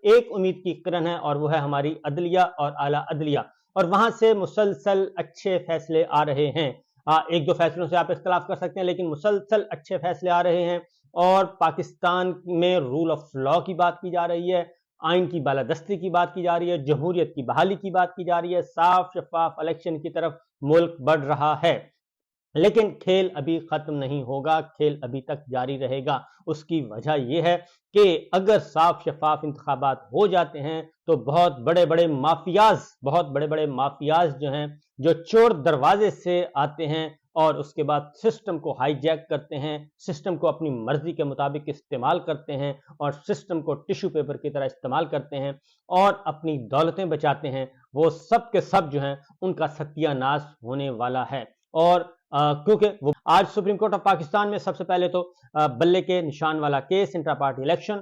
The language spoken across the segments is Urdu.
ایک امید کی کرن ہے اور وہ ہے ہماری عدلیہ اور اعلیٰ عدلیہ، اور وہاں سے مسلسل اچھے فیصلے آ رہے ہیں۔ ایک دو فیصلوں سے آپ اختلاف کر سکتے ہیں لیکن مسلسل اچھے فیصلے آ رہے ہیں، اور پاکستان میں رول آف لاء کی بات کی جا رہی ہے، آئین کی بالادستی کی بات کی جا رہی ہے، جمہوریت کی بحالی کی بات کی جا رہی ہے، صاف شفاف الیکشن کی طرف ملک بڑھ رہا ہے۔ لیکن کھیل ابھی ختم نہیں ہوگا، کھیل ابھی تک جاری رہے گا۔ اس کی وجہ یہ ہے کہ اگر صاف شفاف انتخابات ہو جاتے ہیں تو بہت بڑے بڑے مافیاز جو ہیں، جو چور دروازے سے آتے ہیں اور اس کے بعد سسٹم کو ہائی جیک کرتے ہیں، سسٹم کو اپنی مرضی کے مطابق استعمال کرتے ہیں اور سسٹم کو ٹیشو پیپر کی طرح استعمال کرتے ہیں اور اپنی دولتیں بچاتے ہیں، وہ سب کے سب جو ہیں ان کا ستیہ ناش ہونے والا ہے۔ اور کیونکہ وہ آج سپریم کورٹ آف پاکستان میں سب سے پہلے تو بلے کے نشان والا case intra party election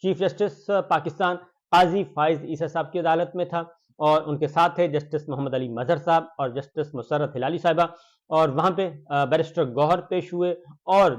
chief justice Pakistan قاضی فائز عیسی صاحب کی عدالت میں تھا، اور ان کے ساتھ تھے جسٹس محمد علی مظہر صاحب اور جسٹس مسرت ہلالی صاحبہ، اور وہاں پہ بیرسٹر گوہر پیش ہوئے اور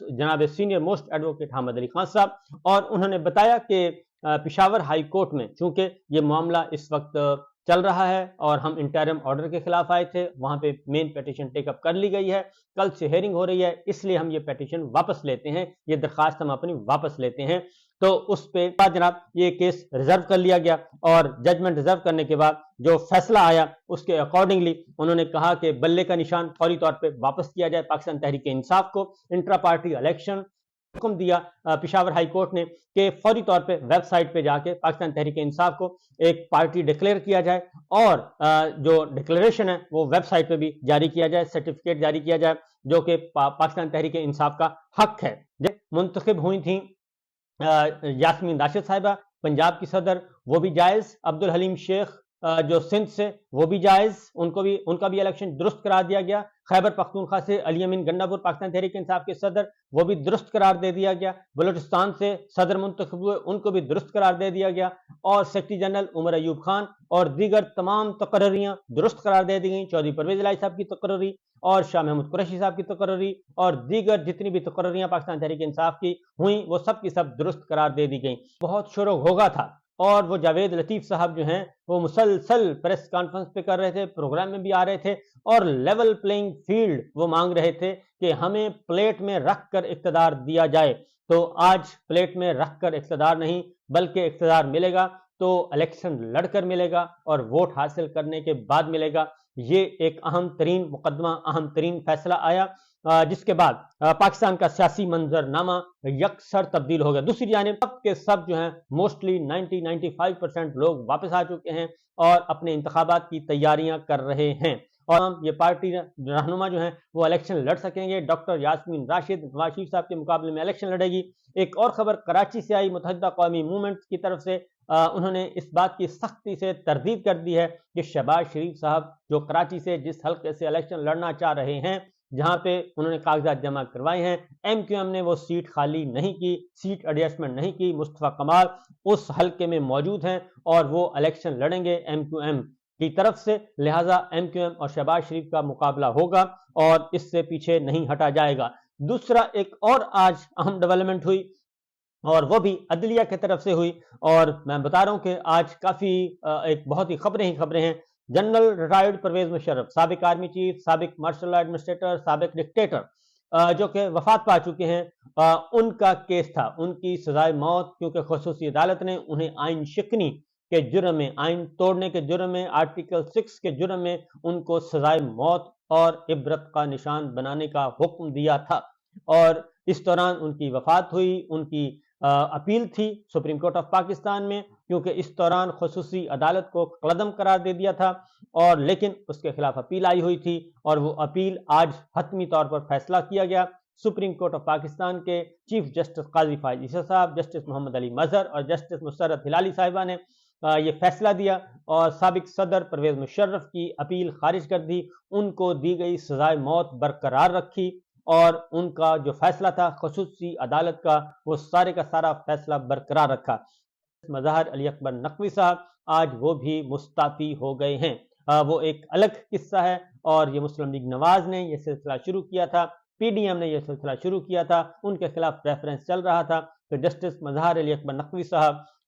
جناب senior most advocate Hamid Ali Khan صاحب، اور انہوں نے بتایا کہ پشاور ہائی کورٹ میں چونکہ یہ معاملہ اس وقت چل رہا ہے اور ہم انٹرم آرڈر کے خلاف آئے تھے، وہاں پہ مین پیٹیشن ٹیک اپ کر لی گئی ہے، کل سے ہیئرنگ ہو رہی ہے، اس لیے ہم یہ پیٹیشن واپس لیتے ہیں، یہ درخواست ہم اپنی واپس لیتے ہیں۔ تو اس پہ جناب یہ کیس ریزرو کر لیا گیا، اور ججمنٹ ریزرو کرنے کے بعد جو فیصلہ آیا اس کے اکارڈنگلی انہوں نے کہا کہ بلے کا نشان فوری طور پہ واپس کیا جائے پاکستان تحریک انصاف کو، انٹرا پارٹی الیکشن حکم دیا پشاور ہائی کورٹ نے کہ فوری طور پہ ویب سائٹ پہ جا کے پاکستان تحریک انصاف کو ایک پارٹی ڈکلیئر کیا جائے، اور جو ڈکلیریشن ہے وہ ویب سائٹ پہ بھی جاری کیا جائے، سرٹیفکیٹ جاری کیا جائے جو کہ پاکستان تحریک انصاف کا حق ہے۔ جب منتخب ہوئی تھیں یاسمین راشد صاحبہ پنجاب کی صدر، وہ بھی جائز، عبدالحلیم شیخ جو سندھ سے، وہ بھی جائز، ان کا بھی الیکشن درست قرار دیا گیا۔ خیبر پختونخوا سے علی امین گنڈا پور پاکستان تحریک انصاف کے صدر، وہ بھی درست قرار دے دیا گیا۔ بلوچستان سے صدر منتخب ہوئے، ان کو بھی درست قرار دے دیا گیا، اور سیکرٹری جنرل عمر ایوب خان اور دیگر تمام تقرریاں درست قرار دے دی گئیں۔ چودھری پرویز الہی صاحب کی تقرری اور شاہ محمود قریشی صاحب کی تقرری اور دیگر جتنی بھی تقرریاں پاکستان تحریک انصاف کی ہوئیں وہ سب کی سب درست قرار دے دی گئیں۔ بہت شور و غوغا تھا، اور وہ جاوید لطیف صاحب جو ہیں وہ مسلسل پریس کانفرنس پہ کر رہے تھے، پروگرام میں بھی آ رہے تھے، اور لیول پلینگ فیلڈ وہ مانگ رہے تھے کہ ہمیں پلیٹ میں رکھ کر اقتدار دیا جائے۔ تو آج پلیٹ میں رکھ کر اقتدار نہیں بلکہ اقتدار ملے گا تو الیکشن لڑ کر ملے گا اور ووٹ حاصل کرنے کے بعد ملے گا۔ یہ ایک اہم ترین مقدمہ، اہم ترین فیصلہ آیا، جس کے بعد پاکستان کا سیاسی منظر نامہ یکسر تبدیل ہو گیا۔ دوسری جانب سب کے سب جو ہیں موسٹلی 90-95% لوگ واپس آ چکے ہیں اور اپنے انتخابات کی تیاریاں کر رہے ہیں، اور یہ پارٹی رہنما جو ہیں وہ الیکشن لڑ سکیں گے۔ ڈاکٹر یاسمین راشد نواز شریف صاحب کے مقابلے میں الیکشن لڑے گی۔ ایک اور خبر کراچی سے آئی، متحدہ قومی موومنٹ کی طرف سے انہوں نے اس بات کی سختی سے تردید کر دی ہے کہ شہباز شریف صاحب جو کراچی سے جس حلقے سے الیکشن لڑنا چاہ رہے ہیں، جہاں پہ انہوں نے کاغذات جمع کروائے ہیں، ایم کیو ایم نے وہ سیٹ خالی نہیں کی، سیٹ ایڈجسٹمنٹ نہیں کی، مصطفیٰ کمال اس حلقے میں موجود ہیں اور وہ الیکشن لڑیں گے ایم کیو ایم کی طرف سے، لہٰذا ایم کیو ایم اور شہباز شریف کا مقابلہ ہوگا اور اس سے پیچھے نہیں ہٹا جائے گا۔ دوسرا ایک اور آج اہم ڈیولپمنٹ ہوئی، اور وہ بھی عدلیہ کی طرف سے ہوئی، اور میں بتا رہا ہوں کہ آج کافی ایک بہت ہی خبریں ہیں۔ جنرل ریٹائرڈ پرویز مشرف، سابق آرمی چیف، سابق مارشل لا ایڈمنسٹریٹر، سابق ڈکٹیٹر جو کہ وفات پا چکے ہیں، ان کا کیس تھا، ان کی سزائے موت، کیونکہ خصوصی عدالت نے انہیں آئین شکنی کے جرم میں، آئین توڑنے کے جرم میں، آرٹیکل 6 کے جرم میں ان کو سزائے موت اور عبرت کا نشان بنانے کا حکم دیا تھا، اور اس دوران ان کی وفات ہوئی۔ ان کی اپیل تھی سپریم کورٹ آف پاکستان میں، کیونکہ اس دوران خصوصی عدالت کو قلعدم قرار دے دیا تھا، اور لیکن اس کے خلاف اپیل آئی ہوئی تھی، اور وہ اپیل آج حتمی طور پر فیصلہ کیا گیا۔ سپریم کورٹ آف پاکستان کے چیف جسٹس قاضی فائز عیسی صاحب، جسٹس محمد علی مظہر اور جسٹس مسرت ہلالی صاحبہ نے یہ فیصلہ دیا، اور سابق صدر پرویز مشرف کی اپیل خارج کر دی، ان کو دی گئی سزائے موت برقرار رکھی، اور ان کا جو فیصلہ تھا خصوصی عدالت کا وہ سارے کا سارا فیصلہ برقرار رکھا۔ مظاہر علی اکبر نقوی صاحب آج وہ بھی مستعفی ہو گئے ہیں، وہ ایک الگ قصہ ہے، اور یہ مسلم لیگ نواز نے یہ سلسلہ شروع کیا تھا، پی ڈی ایم نے یہ سلسلہ شروع کیا تھا، ان کے خلاف ریفرنس چل رہا تھا، تو جسٹس مظاہر علی اکبر نقوی صاحب